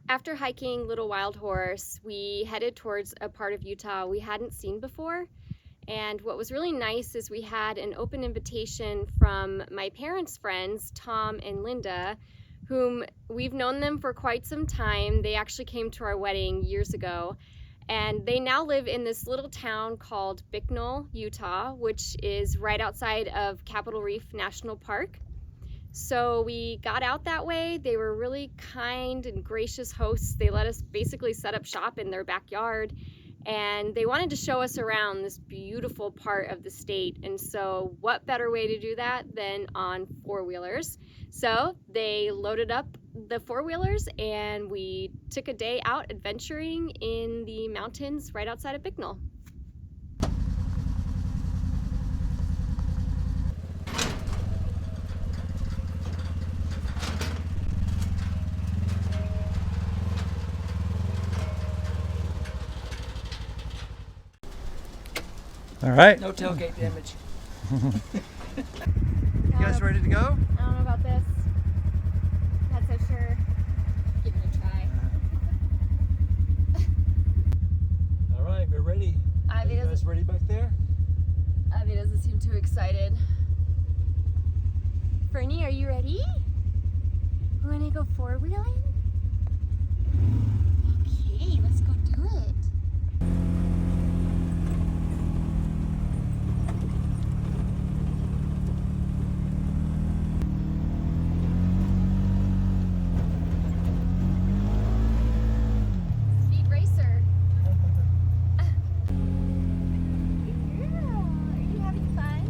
After hiking Little Wild Horse, we headed towards a part of Utah we hadn't seen before. And what was really nice is we had an open invitation from my parents' friends, Tom and Linda, whom we've known them for quite some time. They actually came to our wedding years ago. And they now live in this little town called Bicknell, Utah, which is right outside of Capitol Reef National Park. So we got out that way. They were really kind and gracious hosts. They let us basically set up shop in their backyard, and they wanted to show us around this beautiful part of the state. And so what better way to do that than on four-wheelers? So they loaded up the four-wheelers and we took a day out adventuring in the mountains right outside of Bicknell. All right. No tailgate damage. You guys ready to go? I don't know about this. Not so sure. Give it a try. All right, we're ready. Are you guys ready back there? Ivy doesn't seem too excited. Fernie, are you ready? We want to go four-wheeling? Okay, let's go do it. Speed racer. Girl, are you having fun?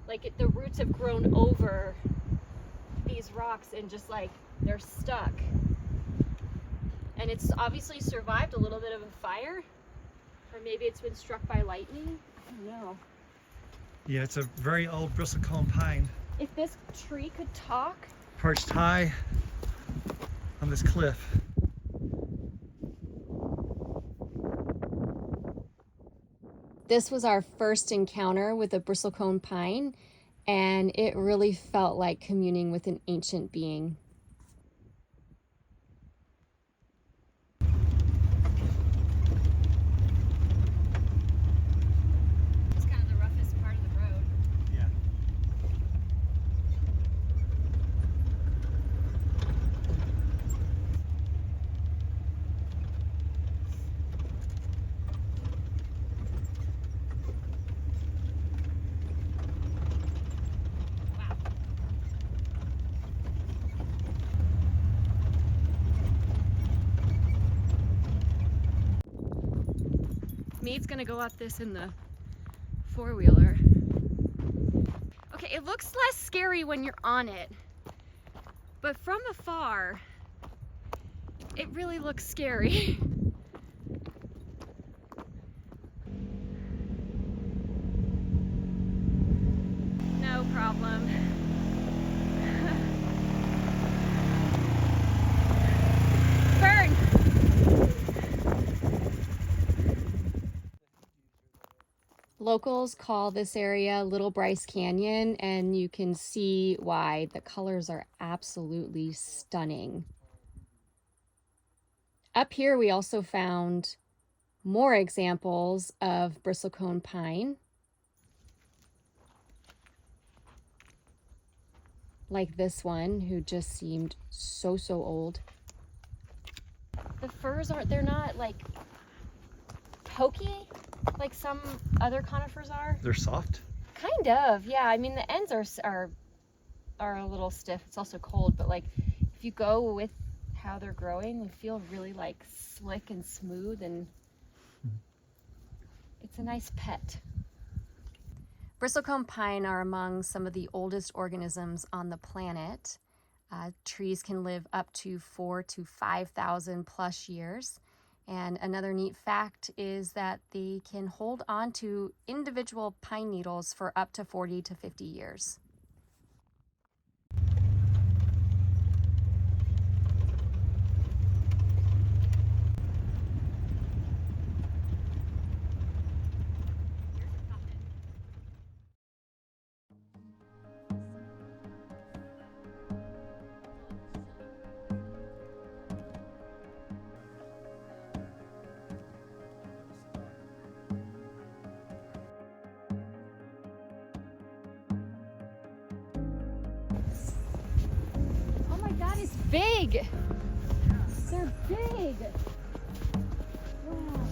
Like the roots have grown over these rocks and just like they're stuck. And it's obviously survived a little bit of a fire, or maybe it's been struck by lightning. I don't know. Yeah, it's a very old bristlecone pine, If this tree could talk. perched high on this cliff. This was our first encounter with a bristlecone pine, and it really felt like communing with an ancient being. It's kind of the roughest part of the road. Yeah. Mead's gonna go up this in the four-wheeler. Okay, it looks less scary when you're on it, but from afar, it really looks scary. No problem. Burn! Locals call this area Little Bryce Canyon, and you can see why. The colors are absolutely stunning. Up here we also found more examples of bristlecone pine, like this one, who just seemed so old. The firs they're not like pokey like some other conifers are. They're soft? Kind of, yeah. I mean, the ends are a little stiff. It's also cold, but like if you go with how they're growing, they feel really like slick and smooth, and it's a nice pet. Bristlecone pine are among some of the oldest organisms on the planet. Trees can live up to 4,000 to 5,000 plus years. And another neat fact is that they can hold on to individual pine needles for up to 40 to 50 years. big. They're big. Wow.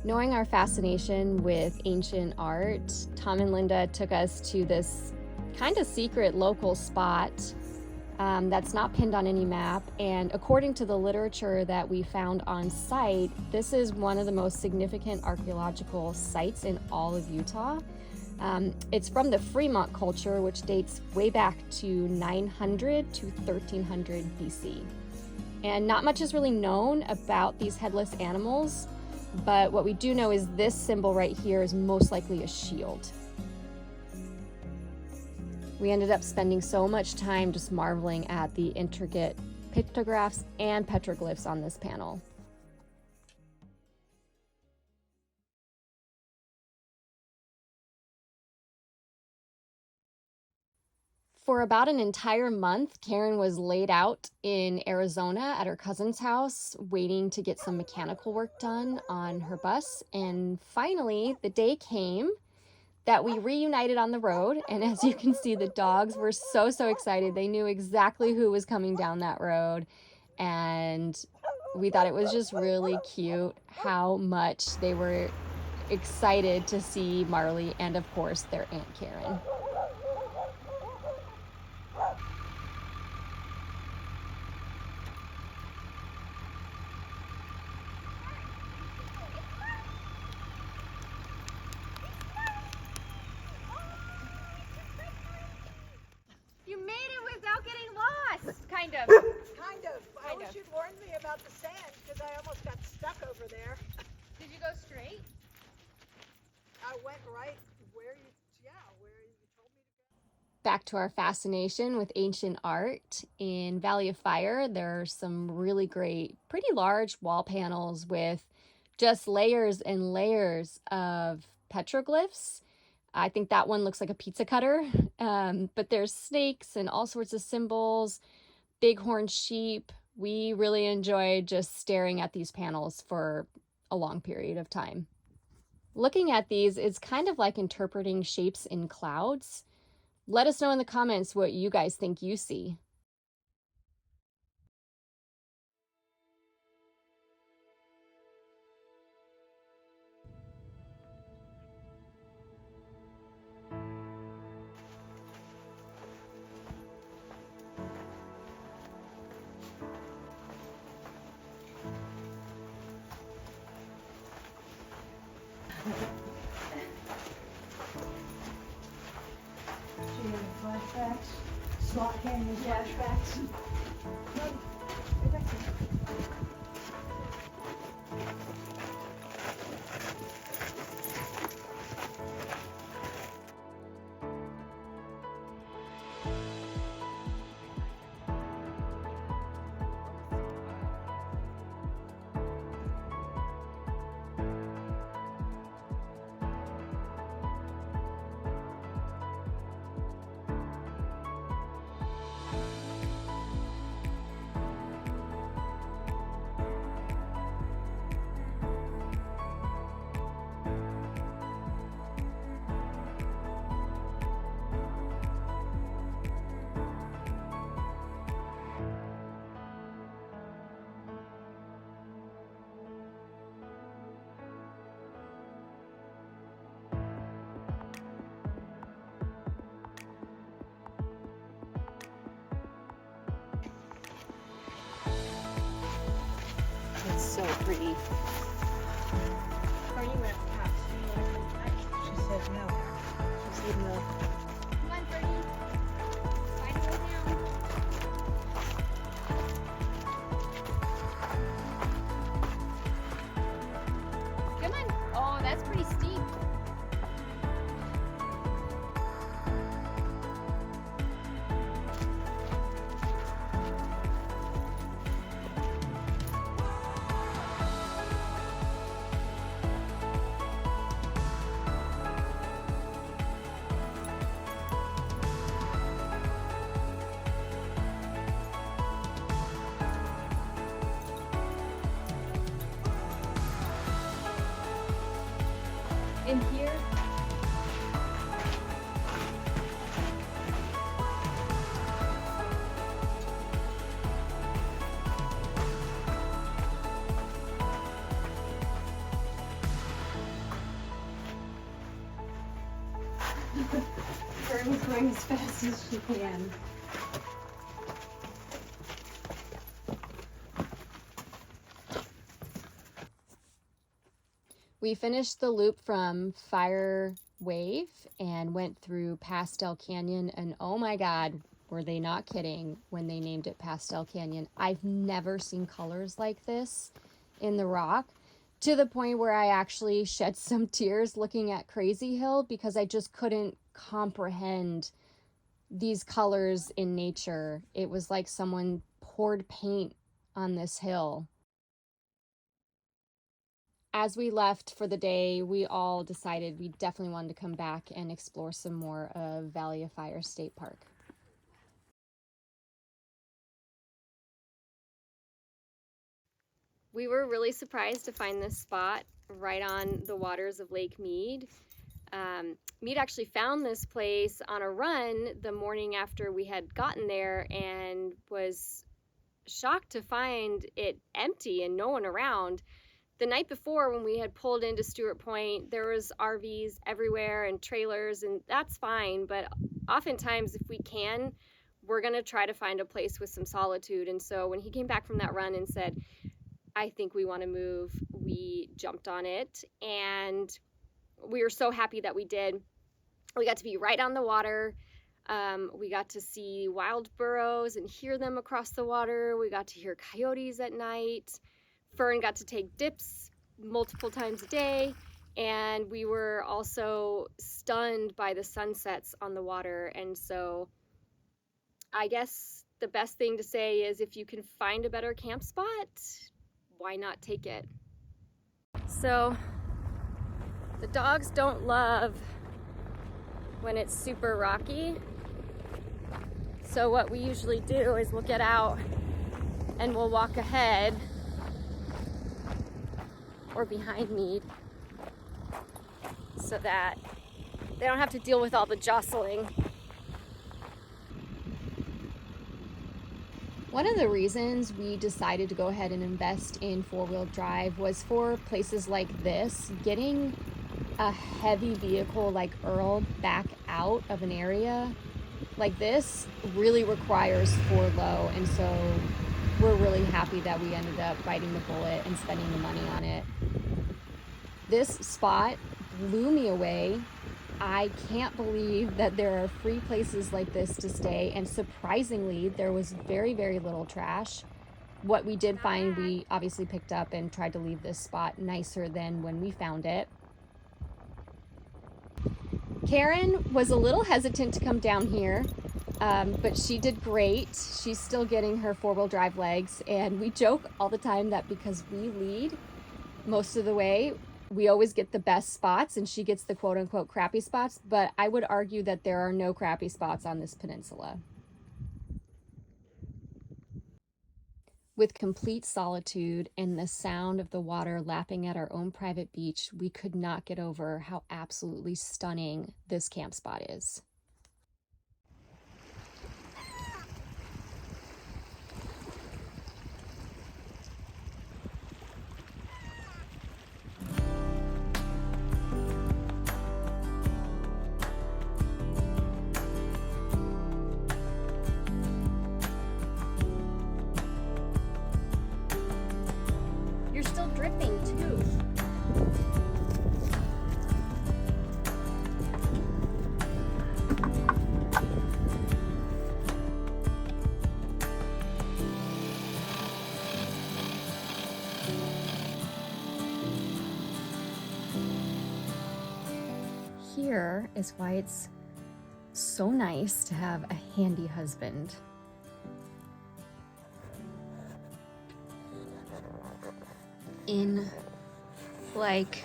Knowing our fascination with ancient art, Tom and Linda took us to this kind of secret local spot that's not pinned on any map, and according to the literature that we found on site, this is one of the most significant archaeological sites in all of Utah. It's from the Fremont culture, which dates way back to 900 to 1300 BC. And not much is really known about these headless animals, but what we do know is this symbol right here is most likely a shield. We ended up spending so much time just marveling at the intricate pictographs and petroglyphs on this panel. For about an entire month, Karen was laid out in Arizona at her cousin's house, waiting to get some mechanical work done on her bus. And finally, the day came that we reunited on the road. And as you can see, the dogs were so excited. They knew exactly who was coming down that road. And we thought it was just really cute how much they were excited to see Marley and, of course, their Aunt Karen. Kind of. I wish you'd warned me about the sand because I almost got stuck over there. Did you go straight? I went right where you told me to go. Back to our fascination with ancient art. In Valley of Fire, there are some really great, pretty large wall panels with just layers and layers of petroglyphs. I think that one looks like a pizza cutter, but there's snakes and all sorts of symbols. Bighorn sheep. We really enjoyed just staring at these panels for a long period of time. Looking at these is kind of like interpreting shapes in clouds. Let us know in the comments what you guys think you see. Flashbacks, slot canyon flashbacks. It's so pretty. Are you at Caps? She said no. She said no. Come on, Birdie. Find a way down. Come on. Oh, that's pretty steep. In here, going as fast as she can. We finished the loop from Fire Wave and went through Pastel Canyon, and oh my God, were they not kidding when they named it Pastel Canyon. I've never seen colors like this in the rock, to the point where I actually shed some tears looking at Crazy Hill because I just couldn't comprehend these colors in nature. It was like someone poured paint on this hill. As we left for the day, we all decided we definitely wanted to come back and explore some more of Valley of Fire State Park. We were really surprised to find this spot right on the waters of Lake Mead. Mead actually found this place on a run the morning after we had gotten there and was shocked to find it empty and no one around. The night before, when we had pulled into Stewart Point, there was RVs everywhere and trailers, and that's fine, but oftentimes if we can, we're gonna try to find a place with some solitude. And so when he came back from that run and said, I think we want to move, we jumped on it, and we were so happy that we did. We got to be right on the water. We got to see wild burros and hear them across the water. We got to hear coyotes at night. Fern got to take dips multiple times a day, and we were also stunned by the sunsets on the water. And so I guess the best thing to say is if you can find a better camp spot, why not take it? So the dogs don't love when it's super rocky. So what we usually do is we'll get out and we'll walk ahead or behind Mead so that they don't have to deal with all the jostling. One of the reasons we decided to go ahead and invest in four-wheel drive was for places like this. Getting a heavy vehicle like Earl back out of an area like this really requires four low, and so we're really happy that we ended up biting the bullet and spending the money on it. This spot blew me away. I can't believe that there are free places like this to stay, and surprisingly, there was very, very little trash. What we did find, we obviously picked up and tried to leave this spot nicer than when we found it. Karen was a little hesitant to come down here, but she did great. She's still getting her four-wheel drive legs, and we joke all the time that because we lead most of the way, we always get the best spots and she gets the quote-unquote crappy spots, but I would argue that there are no crappy spots on this peninsula. With complete solitude and the sound of the water lapping at our own private beach, we could not get over how absolutely stunning this camp spot is. You're still dripping too. Here is why it's so nice to have a handy husband. In like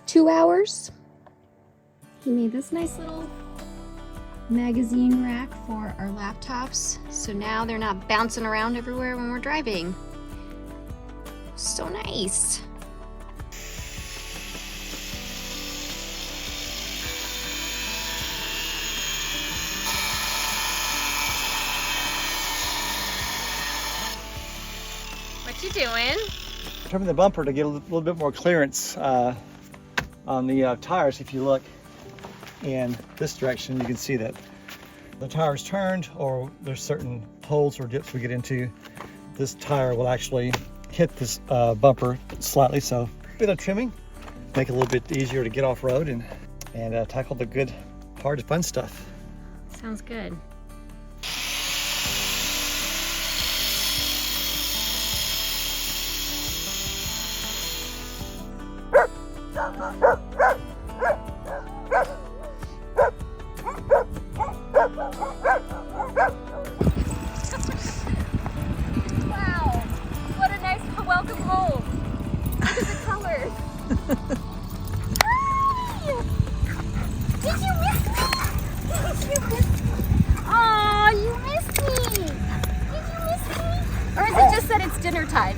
2 hours, he made this nice little magazine rack for our laptops, so now they're not bouncing around everywhere when we're driving. So nice. What you doing? Trimming the bumper to get a little bit more clearance on the tires. If you look, in this direction, you can see that the tire's turned, or there's certain holes or dips we get into. This tire will actually hit this bumper slightly, so a bit of trimming, make it a little bit easier to get off road and tackle the good, hard, fun stuff. Sounds good. Wow, what a nice welcome home. Look at the colors. Did you miss me? Oh, you missed me. Did you miss me? Or is it just that it's dinner time?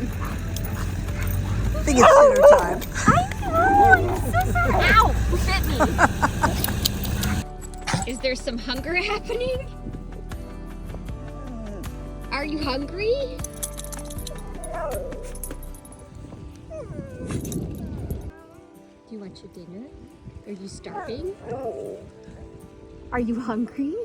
I think it's dinner time. I know, I'm so sorry. Ow, who bit me? Is there some hunger happening? Are you hungry? Do you want your dinner? Are you starving? Are you hungry?